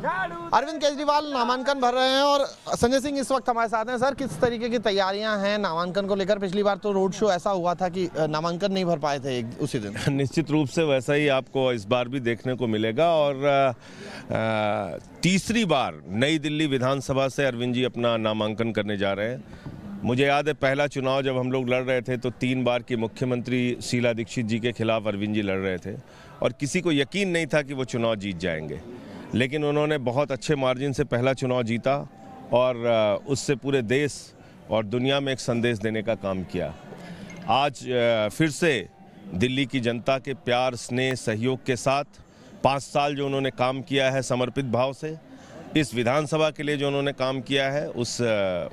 अरविंद केजरीवाल नामांकन भर रहे हैं और संजय सिंह इस वक्त हमारे साथ हैं। सर, किस तरीके की तैयारियां हैं नामांकन को लेकर? पिछली बार तो रोड शो ऐसा हुआ था कि नामांकन नहीं भर पाए थे उसी दिन। निश्चित रूप से वैसा ही आपको इस बार भी देखने को मिलेगा और तीसरी बार नई दिल्ली विधानसभा से अरविंद जी अपना नामांकन करने जा रहे हैं। मुझे याद है पहला चुनाव जब हम लोग लड़ रहे थे तो 3 बार की मुख्यमंत्री शीला दीक्षित जी के खिलाफ अरविंद जी लड़ रहे थे और किसी को यकीन नहीं था कि वो चुनाव जीत जाएंगे, लेकिन उन्होंने बहुत अच्छे मार्जिन से पहला चुनाव जीता और उससे पूरे देश और दुनिया में एक संदेश देने का काम किया। आज फिर से दिल्ली की जनता के प्यार, स्नेह, सहयोग के साथ 5 साल जो उन्होंने काम किया है समर्पित भाव से, इस विधानसभा के लिए जो उन्होंने काम किया है उस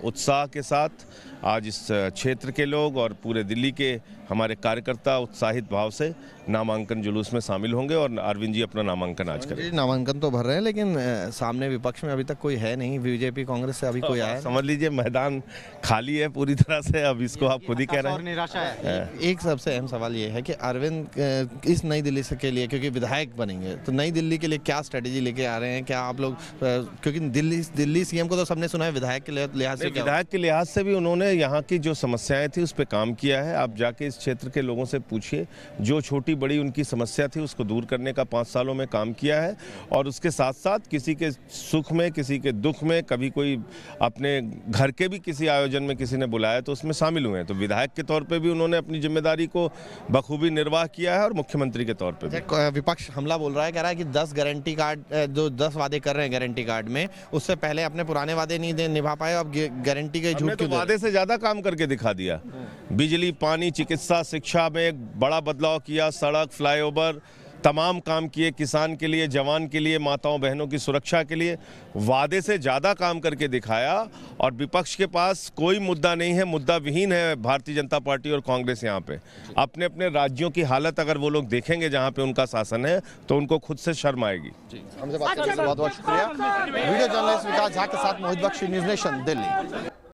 उत्साह के साथ आज इस क्षेत्र के लोग और पूरे दिल्ली के हमारे कार्यकर्ता उत्साहित भाव से नामांकन जुलूस में शामिल होंगे और अरविंद जी अपना नामांकन आज करेंगे। नामांकन तो भर रहे हैं लेकिन सामने विपक्ष में अभी तक कोई है नहीं। बीजेपी कांग्रेस से अभी कोई आया? समझ लीजिए मैदान खाली है पूरी तरह से। अब इसको आप खुद ही कह रहे हैं। निराशा है। एक सबसे अहम सवाल ये है कि अरविंद इस नई दिल्ली से के लिए, क्योंकि विधायक बनेंगे, तो नई दिल्ली के लिए क्या स्ट्रेटेजी लेके आ रहे हैं? क्या आप लोग, क्योंकि दिल्ली सीएम को तो सबने सुना है विधायक के लिहाज से, विधायक के लिहाज से भी उन्होंने यहाँ की जो समस्याएं थी उस पर काम किया है। आप जाके इस क्षेत्र के लोगों से पूछिए, जो छोटी बड़ी उनकी समस्या थी उसको दूर करने का 5 सालों में काम किया है और उसके साथ साथ किसी के सुख में, किसी के दुख में, कभी कोई अपने घर के भी किसी आयोजन में किसी ने बुलाया तो उसमें शामिल हुए हैं। तो विधायक के तौर पे भी उन्होंने अपनी जिम्मेदारी को बखूबी निर्वाह किया है और मुख्यमंत्री के तौर पे भी। विपक्ष हमला बोल रहा है, कह रहा है कि 10 गारंटी कार्ड, जो 10 वादे कर रहे हैं गारंटी कार्ड में, उससे पहले अपने पुराने वादे नहीं निभा पाए, अब गारंटी के झूठ क्यों? वादे से ज्यादा काम करके दिखा दिया। बिजली, पानी, चिकित्सा, शिक्षा में एक बड़ा बदलाव किया, सड़क, फ्लाईओवर, तमाम काम किए, किसान के लिए, जवान के लिए, माताओं बहनों की सुरक्षा के लिए वादे से ज़्यादा काम करके दिखाया। और विपक्ष के पास कोई मुद्दा नहीं है, मुद्दा विहीन है भारतीय जनता पार्टी और कांग्रेस। यहाँ पे अपने अपने राज्यों की हालत अगर वो लोग देखेंगे जहाँ पे उनका शासन है तो उनको खुद से शर्म आएगी। हमसे बात करने के लिए बहुत बहुत शुक्रिया। वीडियो जर्नलिस्ट विकास झा के साथ मोहित बख्शी, न्यूज़ नेशन, दिल्ली।